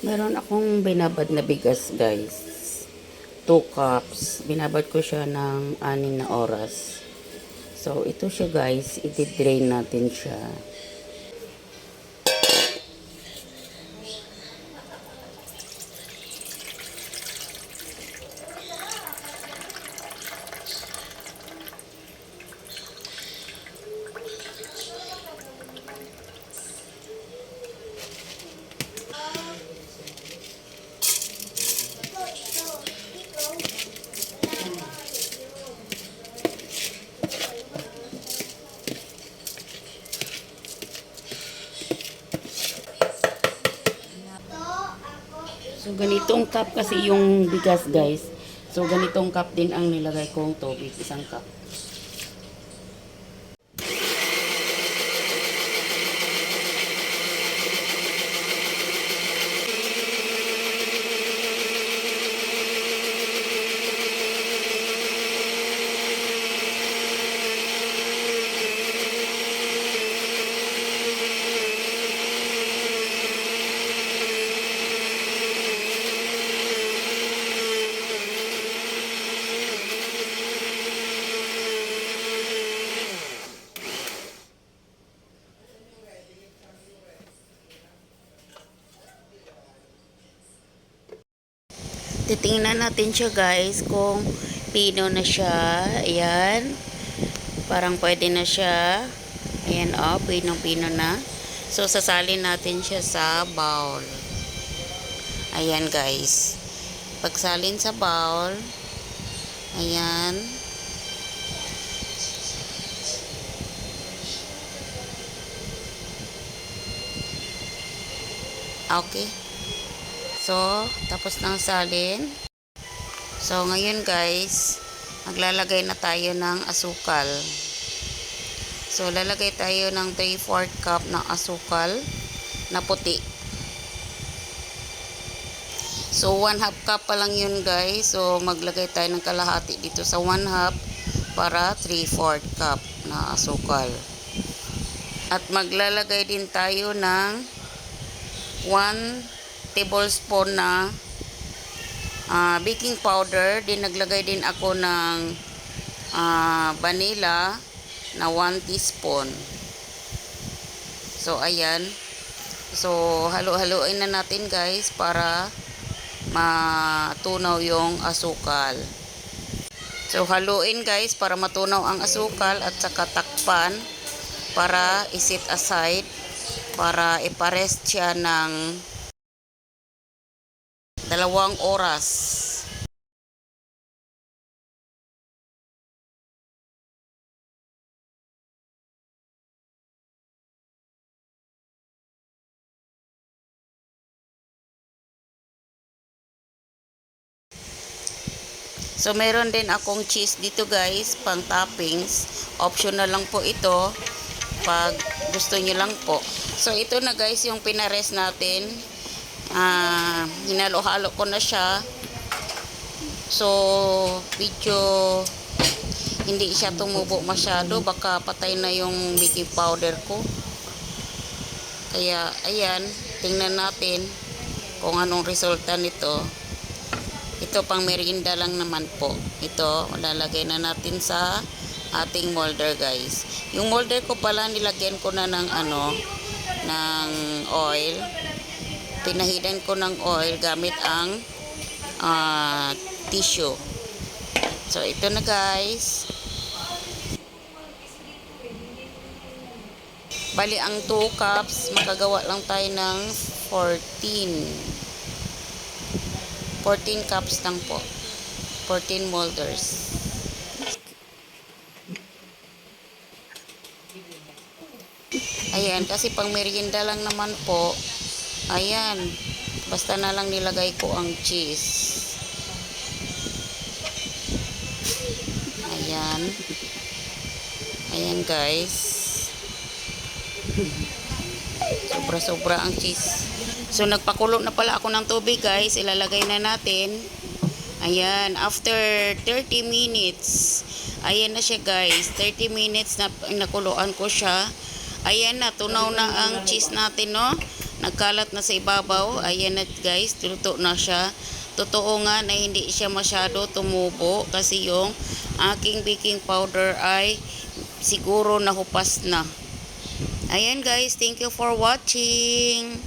Meron akong binabad na bigas, guys. 2 cups. Binabad ko siya ng 6 na oras. So, ito siya, guys. I-drain natin siya. So, ganitong cup kasi yung bigas, guys. So, ganitong cup din ang nilagay kong tubig. 1 cup. Titingnan natin siya, guys, kung pino na siya. Ayan. Parang pwede na siya. Ayan, oh, pinong-pino na. So, sasalin natin siya sa bowl. Ayan, guys. Pagsalin sa bowl, ayan. Okay. So, tapos nang salin. So, ngayon, guys, maglalagay na tayo ng asukal. So, lalagay tayo ng 3/4 cup ng asukal na puti. So, 1/2 cup pa lang yun, guys. So, maglagay tayo ng kalahati dito sa 1/2 para 3/4 cup na asukal. At maglalagay din tayo ng 1 tablespoon na baking powder. Din naglagay din ako ng vanilla na 1 teaspoon. So, ayan. So, halo-haloin na natin, guys, para matunaw yung asukal. So, haluin, guys, para matunaw ang asukal at saka takpan para iset aside para iparest siya ng 2 oras. So, meron din akong cheese dito, guys, pang toppings. Optional lang po ito pag gusto nyo lang po. So, ito na, guys, yung pinares natin. Hinalo-halo ko na siya. So, medyo hindi siya tumubo masyado. Baka patay na yung baking powder ko. Kaya, ayan, tingnan natin kung anong resulta nito. Ito pang merienda lang naman po. Ito, lalagay na natin sa ating molder, guys. Yung molder ko pala, nilagyan ko na ng ng oil. Pinahidan ko ng oil gamit ang tissue. So, ito na, guys. Bali, ang 2 cups, makagawa lang tayo ng 14 cups lang po. 14 molders. Ayan, kasi pang merienda lang naman po. Ayan, basta na lang nilagay ko ang cheese. Ayan. Ayan, guys. Sobra-sobra ang cheese. So, nagpakulo na pala ako ng tubig, guys. Ilalagay na natin. Ayan. After 30 minutes, ayan na siya, guys. 30 minutes na nakuluan ko siya. Ayan na. Tunaw na ang cheese natin, no? nagkalat na sa ibabaw. Ayan na guys, luto na siya. Totoo nga na hindi siya masyado tumubo kasi yung aking baking powder ay siguro nahupas na. Ayan guys, thank you for watching.